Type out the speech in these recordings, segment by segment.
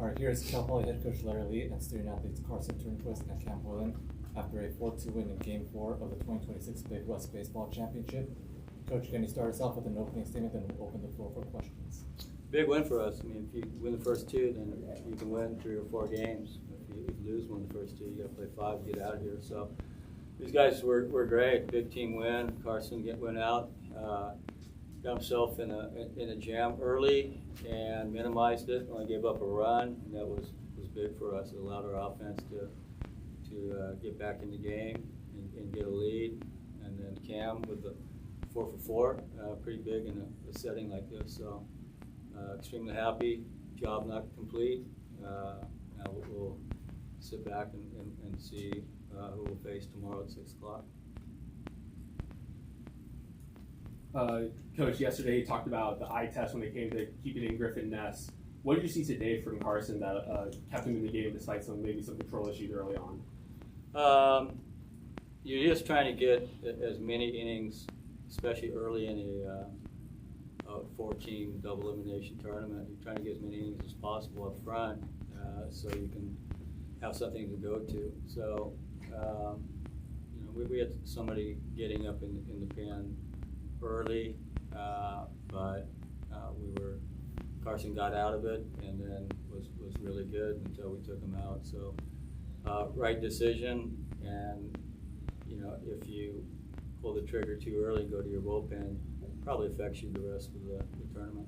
All right, here's Cal Poly head coach Larry Lee and student athletes Carson, Turnquist, and Camp Hoiland after a 4-2 win in Game 4 of the 2026 Big West Baseball Championship. Coach, can you start us off with an opening statement, then we'll open the floor for questions. Big win for us. I mean, if you win the first two, then you can win 3 or 4 games. If you lose one of the first two, you got to play 5 to get out of here. So these guys were great. Big team win. Carson went out, got himself in a jam early and minimized it. Only gave up a run, and that was big for us. It allowed our offense to get back in the game and get a lead. And then Cam with the 4 for 4, pretty big in a setting like this. So extremely happy. Job not complete. Now we'll sit back and see who we'll face tomorrow at 6 o'clock. Coach, yesterday you talked about the eye test when it came to keeping in Griffin Ness. What did you see today from Carson that kept him in the game despite maybe some control issues early on? You're just trying to get as many innings, especially early in a 4-team double elimination tournament. You're trying to get as many innings as possible up front so you can have something to go to. So we had somebody getting up in the pen early, but Carson got out of it and then was really good until we took him out. So right decision, and if you pull the trigger too early and go to your bullpen, it probably affects you the rest of the tournament.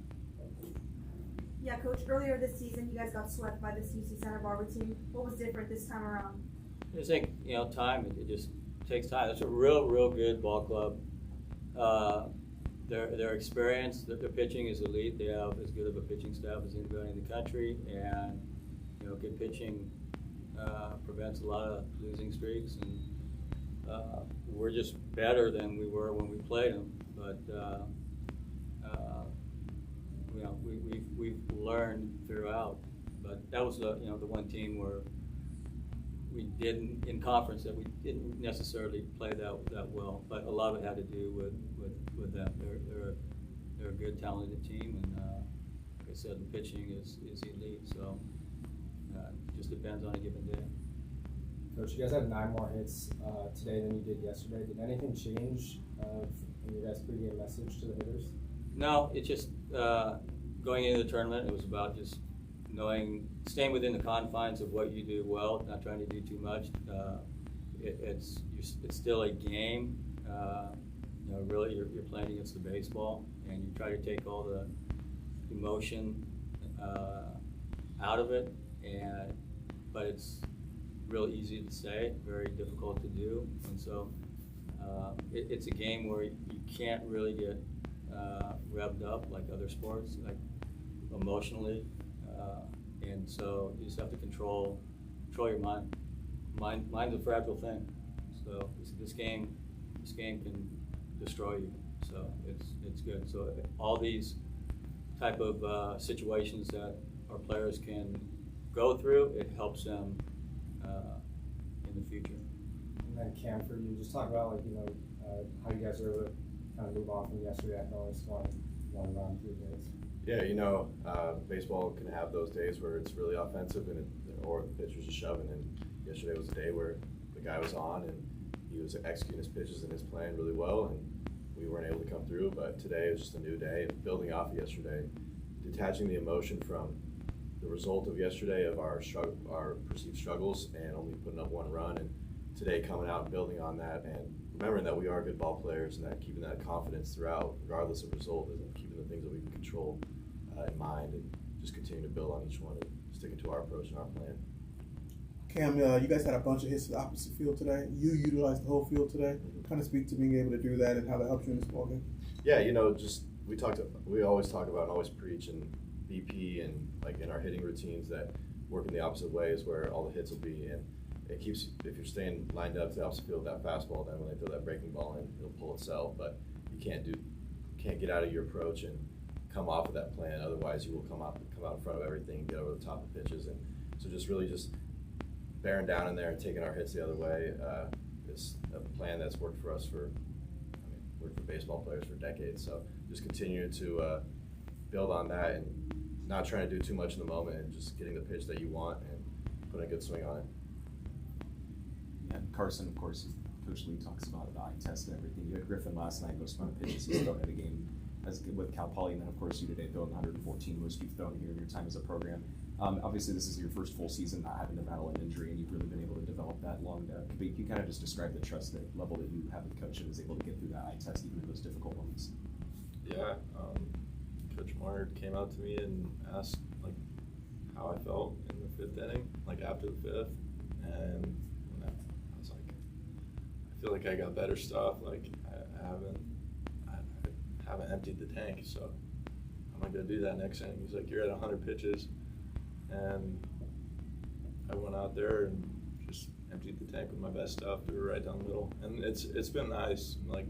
Yeah, Coach, earlier this season you guys got swept by this UC Santa Barbara team. What was different this time around? I think time. It just takes time. It's a real good ball club. Their experience, their pitching is elite. They have as good of a pitching staff as anybody in the country, and good pitching prevents a lot of losing streaks. And we're just better than we were when we played them. But we've learned throughout. But that was the one team where we didn't in conference that we didn't necessarily play that well, but a lot of it had to do with them. They're a good, talented team, and like I said, the pitching is elite. So it just depends on a given day. Coach, you guys had 9 more hits today than you did yesterday. Did anything change in your guys' pregame message to the hitters? No, it's just going into the tournament. It was about just staying within the confines of what you do well, not trying to do too much. It's still a game. Really, you're playing against the baseball, and you try to take all the emotion out of it. But it's real easy to say, very difficult to do. And so it's a game where you can't really get revved up like other sports, like emotionally. And so you just have to control your mind. Mind's a fragile thing. So this game can destroy you. So it's good. So all these type of situations that our players can go through, it helps them in the future. And then Cam, for you, just talk about how you guys are able to kind of move on from yesterday after only scoring one run, 3 hits. Yeah, baseball can have those days where it's really offensive or the pitcher's just shoving. And yesterday was a day where the guy was on and he was executing his pitches and his plan really well, and we weren't able to come through. But today is just a new day, building off of yesterday, detaching the emotion from the result of yesterday of our perceived struggles and only putting up 1 run, and today coming out and building on that and remembering that we are good ball players, and that keeping that confidence throughout, regardless of result, and keeping the things that we can control in mind, and just continue to build on each one and sticking to our approach and our plan. Cam, you guys had a bunch of hits to the opposite field today. You utilized the whole field today. Kind of speak to being able to do that and how that helps you in this ballgame. Yeah, we always talk about and always preach in BP and like in our hitting routines that working the opposite way is where all the hits will be, and it keeps, if you're staying lined up to the opposite field, that fastball, then when they throw that breaking ball in, it'll pull itself. But you can't get out of your approach and come off of that plan. Otherwise, you will come out in front of everything, get over the top of pitches, and so just bearing down in there and taking our hits the other way is a plan that's worked for us worked for baseball players for decades. So just continue to build on that and not trying to do too much in the moment and just getting the pitch that you want and putting a good swing on it. And Carson, of course, Coach Lee talks about the eye test and everything. You had Griffin last night, most amount of pitches he's thrown in a game as with Cal Poly, and then of course you today throwing 114, most you've thrown here in your time as a program. Obviously, this is your first full season not having to battle an injury, and you've really been able to develop that long. Can you kind of just describe the trust level that you have with Coach and is able to get through that eye test even in those difficult moments? Yeah, Coach Marner came out to me and asked like how I felt in the 5th inning, like after the 5th, and I was like, I feel like I got better stuff. Like I haven't emptied the tank, so I'm not gonna do that next inning. He's like, you're at 100 pitches, and I went out there and just emptied the tank with my best stuff, threw it right down the middle, and it's been nice, like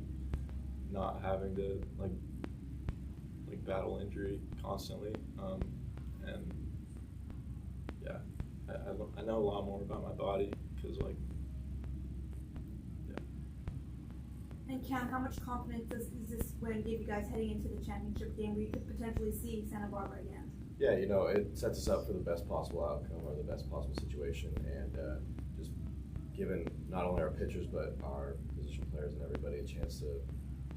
not having to like battle injury constantly, and yeah, I know a lot more about my body because like. And Cam, how much confidence does this win give you guys heading into the championship game where you could potentially see Santa Barbara again? Yeah, it sets us up for the best possible outcome or the best possible situation, and just giving not only our pitchers but our position players and everybody a chance to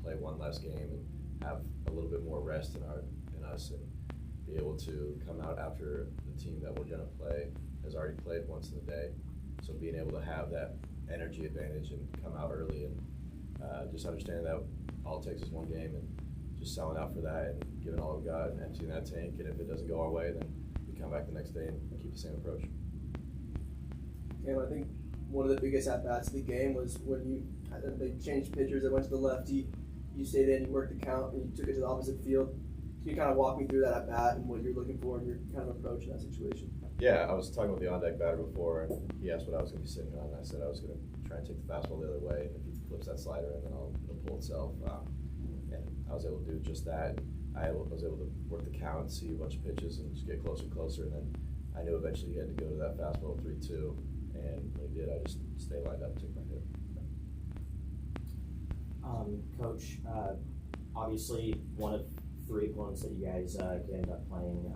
play one less game and have a little bit more rest in us and be able to come out after the team that we're going to play has already played once in a day. So being able to have that energy advantage and come out early and just understanding that all it takes is one game and just selling out for that and giving all we've got and emptying that tank, and if it doesn't go our way, then we come back the next day and keep the same approach. Cam, I think one of the biggest at-bats of the game was when they changed pitchers that went to the lefty. You stayed in, you worked the count, and you took it to the opposite field. Can you kind of walk me through that at-bat and what you're looking for and your kind of approach in that situation? Yeah, I was talking with the on-deck batter before, and he asked what I was going to be sitting on, and I said I was going to try and take the fastball the other way, and if he flips that slider in, then it'll pull itself. And I was able to do just that. I was able to work the count and see a bunch of pitches and just get closer and closer, and then I knew eventually he had to go to that fastball 3-2, and when he did, I just stayed lined up and took my hit. Coach, obviously one of 3 opponents that you guys could end up playing.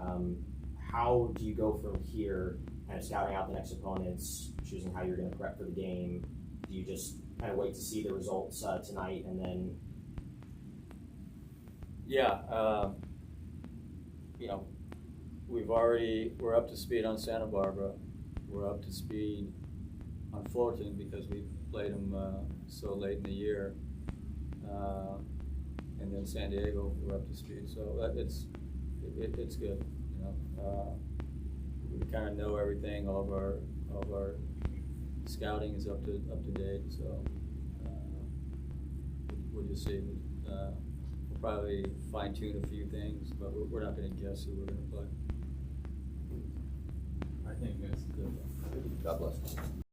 How do you go from here, kind of scouting out the next opponents, choosing how you're going to prep for the game? Do you just kind of wait to see the results tonight and then? Yeah, we're up to speed on Santa Barbara. We're up to speed on Fullerton because we played them so late in the year. And then San Diego, we're up to speed. So it's good. We kind of know everything. All of our scouting is up to date. So we'll just see. We'll probably fine tune a few things, but we're not going to guess who we're going to play. I think, guys. God bless.